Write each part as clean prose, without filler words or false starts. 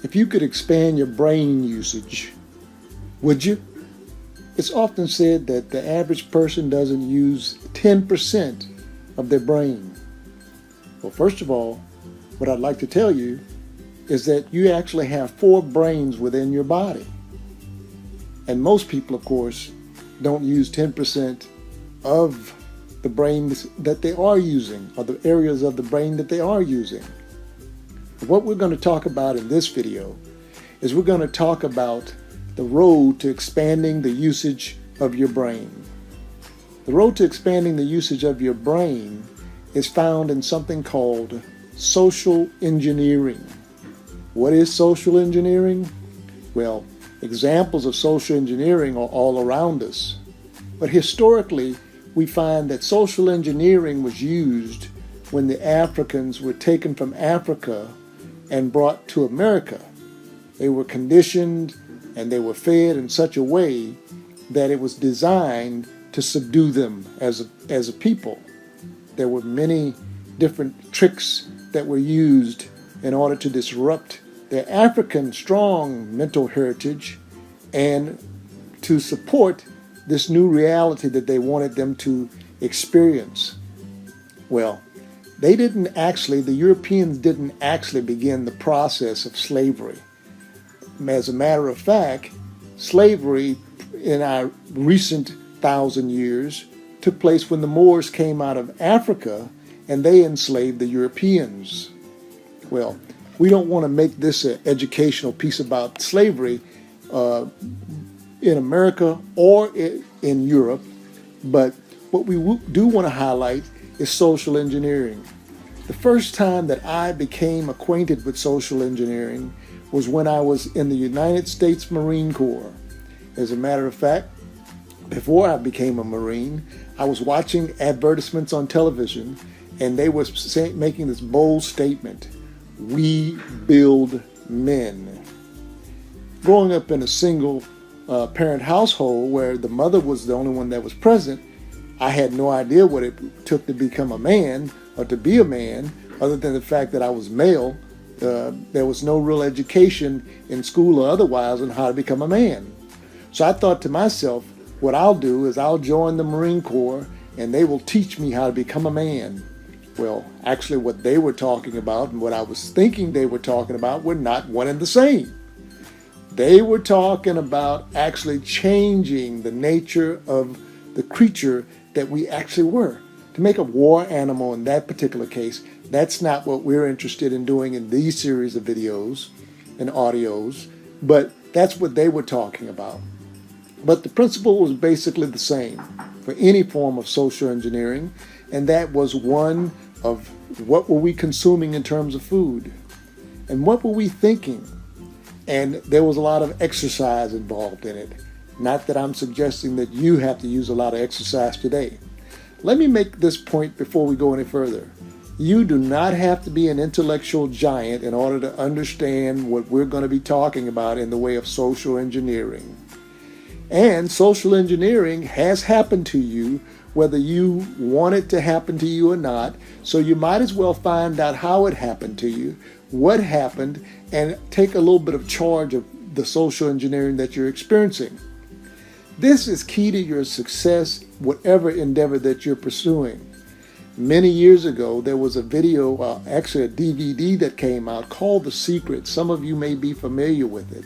If you could expand your brain usage, would you? It's often said that the average person doesn't use 10% of their brain. Well, first of all, what I'd like to tell you is that you actually have 4 brains within your body. And most people, of course, don't use 10% of the brains that they are using, or the areas of the brain that they are using. What we're going to talk about in this video is we're going to talk about the road to expanding the usage of your brain. The road to expanding the usage of your brain is found in something called social engineering. What is social engineering? Well, examples of social engineering are all around us. But historically, we find that social engineering was used when the Africans were taken from Africa and brought to America. They were conditioned and they were fed in such a way that it was designed to subdue them as a people. There were many different tricks that were used in order to disrupt their African strong mental heritage and to support this new reality that they wanted them to experience. Well, the Europeans didn't actually begin the process of slavery. As a matter of fact, slavery in our recent 1,000 years took place when the Moors came out of Africa and they enslaved the Europeans. Well, we don't want to make this an educational piece about slavery in America or in Europe, but what we do want to highlight is social engineering. The first time that I became acquainted with social engineering was when I was in the United States Marine Corps. As a matter of fact, before I became a Marine, I was watching advertisements on television, and they were making this bold statement: "We build men." Growing up in a single parent household where the mother was the only one that was present, I had no idea what it took to become a man or to be a man, other than the fact that I was male. There was no real education in school or otherwise on how to become a man. So I thought to myself, what I'll do is I'll join the Marine Corps and they will teach me how to become a man. Well, actually what they were talking about and what I was thinking they were talking about were not one and the same. They were talking about actually changing the nature of the creature that we actually were. To make a war animal in that particular case, that's not what we're interested in doing in these series of videos and audios, but that's what they were talking about. But the principle was basically the same for any form of social engineering, and that was one of what were we consuming in terms of food, and what were we thinking. And there was a lot of exercise involved in it. Not that I'm suggesting that you have to use a lot of exercise today. Let me make this point before we go any further. You do not have to be an intellectual giant in order to understand what we're going to be talking about in the way of social engineering. And social engineering has happened to you, whether you want it to happen to you or not. So you might as well find out how it happened to you, what happened, and take a little bit of charge of the social engineering that you're experiencing. This is key to your success, whatever endeavor that you're pursuing. Many years ago, there was a video, actually a DVD that came out called The Secret. Some of you may be familiar with it.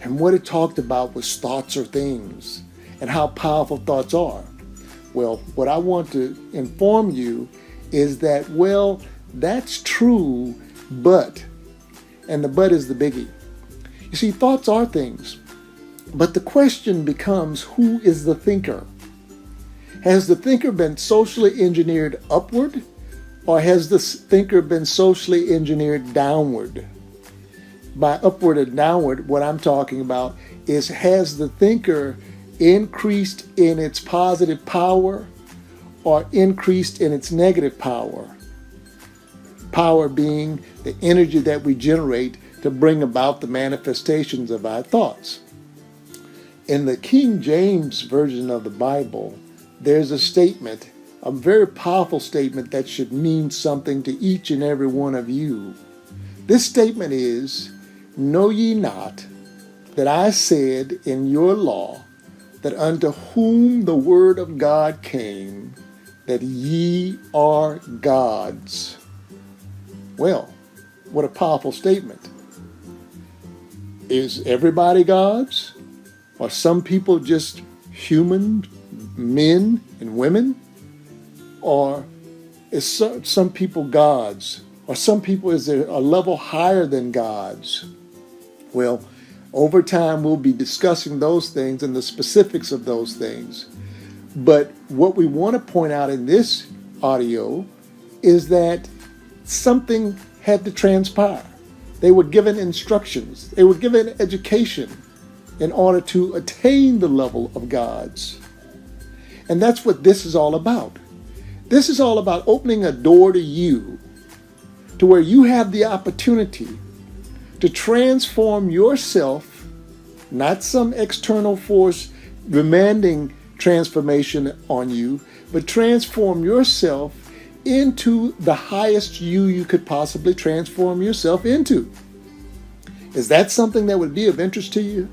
And what it talked about was thoughts are things and how powerful thoughts are. Well, what I want to inform you is that, well, that's true, but, and the but is the biggie. You see, thoughts are things. But the question becomes, who is the thinker? Has the thinker been socially engineered upward, or has the thinker been socially engineered downward? By upward and downward, what I'm talking about is, has the thinker increased in its positive power or increased in its negative power? Power being the energy that we generate to bring about the manifestations of our thoughts. In the King James Version of the Bible, there's a statement, a very powerful statement that should mean something to each and every one of you. This statement is, Know ye not that I said in your law, that unto whom the word of God came, that ye are gods? Well, what a powerful statement. Is everybody gods? Are some people just human men and women? Or is some people gods? Or some people, is there a level higher than gods? Well, over time we'll be discussing those things and the specifics of those things. But what we want to point out in this audio is that something had to transpire. They were given instructions. They were given education in order to attain the level of gods. And that's what this is all about. This is all about opening a door to you, to where you have the opportunity to transform yourself, not some external force demanding transformation on you, but transform yourself into the highest you could possibly transform yourself into. Is that something that would be of interest to you?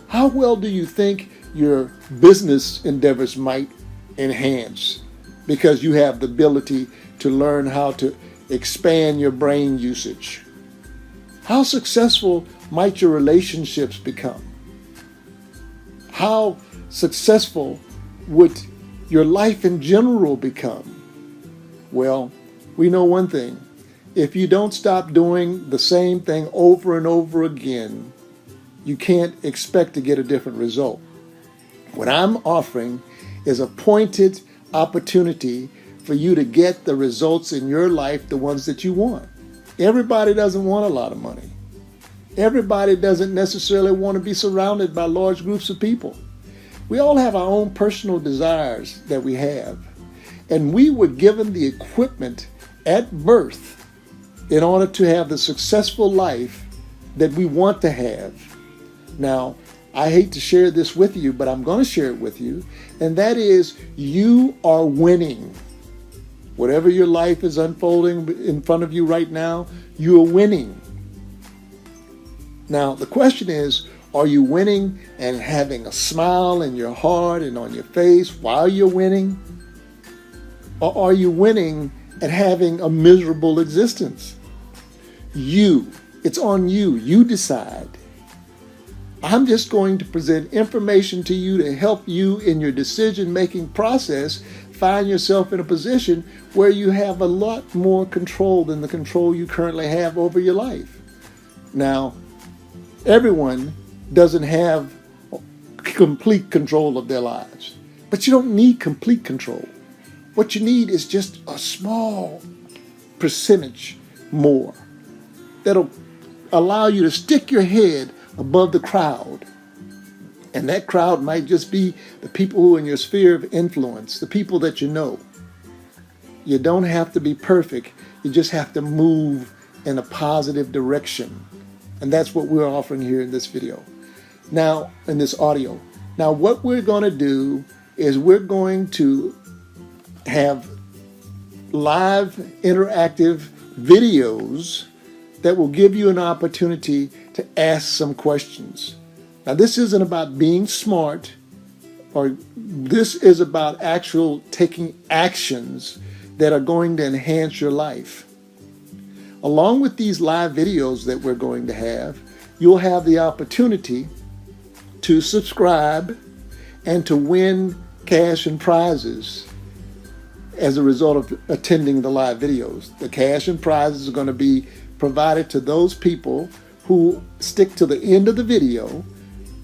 How well do you think your business endeavors might enhance because you have the ability to learn how to expand your brain usage? How successful might your relationships become? How successful would your life in general become? Well, we know one thing. If you don't stop doing the same thing over and over again, you can't expect to get a different result. What I'm offering is a pointed opportunity for you to get the results in your life, the ones that you want. Everybody doesn't want a lot of money. Everybody doesn't necessarily want to be surrounded by large groups of people. We all have our own personal desires that we have. And we were given the equipment at birth in order to have the successful life that we want to have. Now, I hate to share this with you, but I'm going to share it with you. And that is, you are winning. Whatever your life is unfolding in front of you right now, you are winning. Now, the question is, are you winning and having a smile in your heart and on your face while you're winning? Or are you winning and having a miserable existence? It's on you. You decide. I'm just going to present information to you to help you in your decision-making process find yourself in a position where you have a lot more control than the control you currently have over your life. Now, everyone doesn't have complete control of their lives, but you don't need complete control. What you need is just a small percentage more that'll allow you to stick your head above the crowd. And that crowd might just be the people who are in your sphere of influence, the people that you know. You don't have to be perfect. You just have to move in a positive direction. And that's what we're offering here in this video. Now, in this audio. Now, what we're going to do is we're going to have live interactive videos that will give you an opportunity to ask some questions. Now, this isn't about being smart, or this is about actual taking actions that are going to enhance your life. Along with these live videos that we're going to have, you'll have the opportunity to subscribe and to win cash and prizes as a result of attending the live videos. The cash and prizes are going to be provided to those people who stick to the end of the video.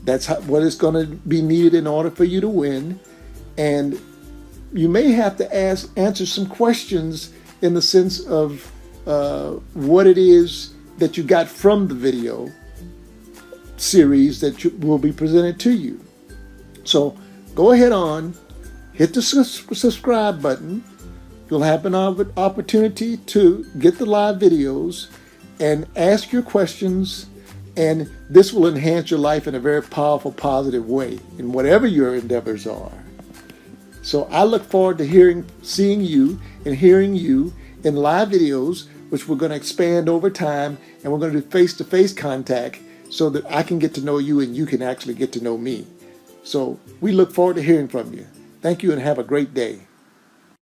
That's what is going to be needed in order for you to win. And you may have to answer some questions in the sense of what it is that you got from the video series that will be presented to you. So go ahead on, hit the subscribe button. You'll have an opportunity to get the live videos and ask your questions, and this will enhance your life in a very powerful, positive way in whatever your endeavors are. So I look forward to seeing you and hearing you in live videos which we're going to expand over time, and we're going to do face-to-face contact so that I can get to know you and you can actually get to know me. So we look forward to hearing from you. Thank you and have a great day.